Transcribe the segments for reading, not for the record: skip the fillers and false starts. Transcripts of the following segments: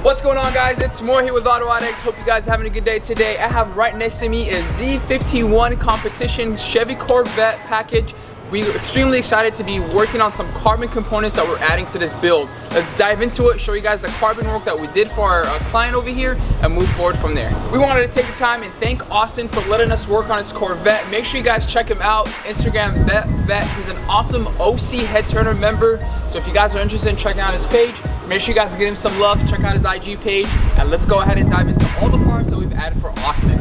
What's going on, guys? It's Moore here with Auto Addict. Hope you guys are having a good day today. I have right next to me a Z51 competition Chevy Corvette package. We're extremely excited to be working on some carbon components that we're adding to this build. Let's dive into it, show you guys the carbon work that we did for our client over here, and move forward from there. We wanted to take the time and thank Austin for letting us work on his Corvette. Make sure you guys check him out. Instagram Vet. He's an awesome OC Head Turner member. So if you guys are interested in checking out his page, make sure you guys give him some love. Check out his IG page, and let's go ahead and dive into all the parts that we've added for Austin.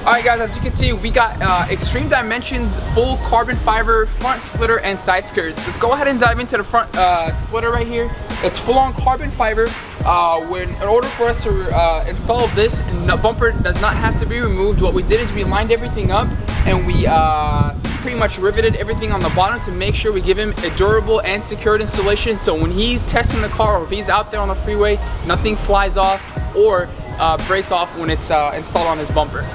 Alright guys, as you can see, we got extreme dimensions, full carbon fiber front splitter and side skirts. Let's go ahead and dive into the front splitter right here. It's full on carbon fiber. In order for us to install this, the bumper does not have to be removed. What we did is we lined everything up, and we pretty much riveted everything on the bottom to make sure we give him a durable and secured installation, so when he's testing the car or if he's out there on the freeway, nothing flies off or breaks off when it's installed on his bumper.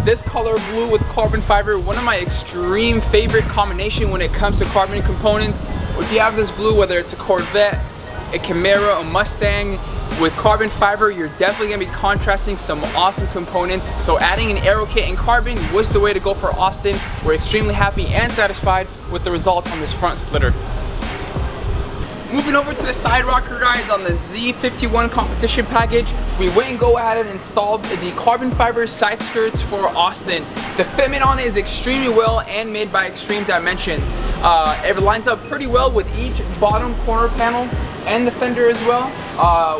This color blue with carbon fiber, one of my extreme favorite combination when it comes to carbon components. If you have this blue, whether it's a Corvette, a Camaro, a Mustang, with carbon fiber, you're definitely gonna be contrasting some awesome components. So adding an aero kit in carbon was the way to go for Austin. We're extremely happy and satisfied with the results on this front splitter. Moving over to the side rocker, guys, on the Z51 competition package, we went and go ahead and installed the carbon fiber side skirts for Austin. The fitment on it is extremely well and made by Extreme Dimensions. It lines up pretty well with each bottom corner panel and the fender as well,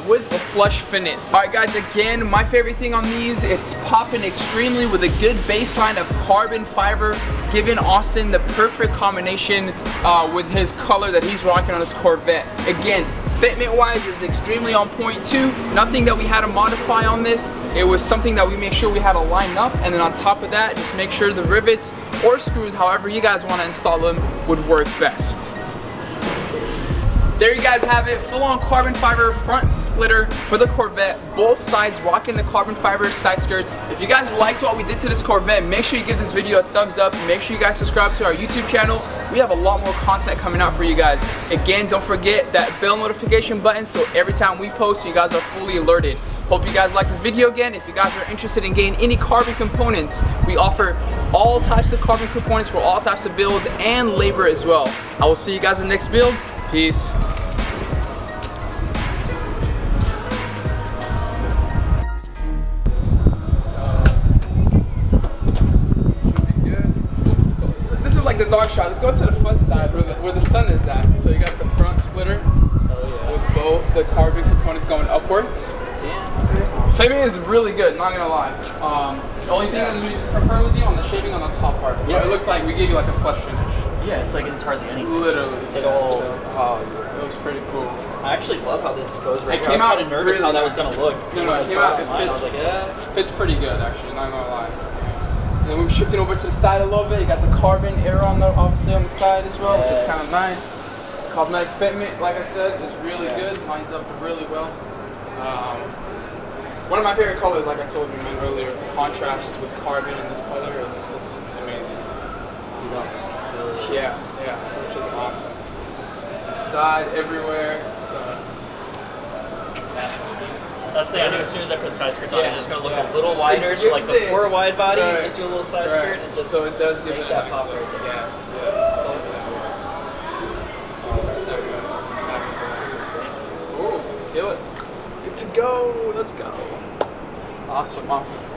with a flush finish. All right guys, again, my favorite thing on these, it's popping extremely with a good baseline of carbon fiber, giving Austin the perfect combination with his color that he's rocking on his Corvette. Again, fitment wise is extremely on point too. Nothing that we had to modify on this. It was something that we made sure we had to line up, and then on top of that, just make sure the rivets or screws, however you guys want to install them, would work best. There you guys have it, full on carbon fiber front splitter for the Corvette, both sides rocking the carbon fiber side skirts. If you guys liked what we did to this Corvette, make sure you give this video a thumbs up. Make sure you guys subscribe to our YouTube channel. We have a lot more content coming out for you guys. Again, don't forget that bell notification button, so every time we post, you guys are fully alerted. Hope you guys like this video. Again, if you guys are interested in getting any carbon components, we offer all types of carbon components for all types of builds and labor as well. I will see you guys in the next build. Peace. Like the dark shot. Let's go to the front side where the sun is at. So you got the front splitter with both the carbon components going upwards. Damn. Flavor is really good, not gonna lie. The only thing that we just confirm with you on the shading on the top part. Yeah, it looks like we gave you like a flush finish. Yeah, it's like it's hardly anything. Literally. It all. It was pretty cool. I actually love how this goes right here. I was kind of nervous how that was gonna look. No, it came out. I was like, yeah, fits pretty good actually. Not gonna lie. And then we're shifting over to the side a little bit. You got the carbon arrow on obviously on the side as well, which is kind of nice. Cosmetic fitment, like I said, is really good. Lines up really well. One of my favorite colors, like I told you man earlier, the contrast with carbon in this color, it's amazing. Yeah, so which is awesome. Side everywhere. So. That's the thing, I think as soon as I put side skirts on, it's just going to look a little wider, so like before a wide body, you just do a little side skirt, and it just so it does give makes that pop right there. Yes. Oh, let's kill it. Good to go, let's go. Awesome.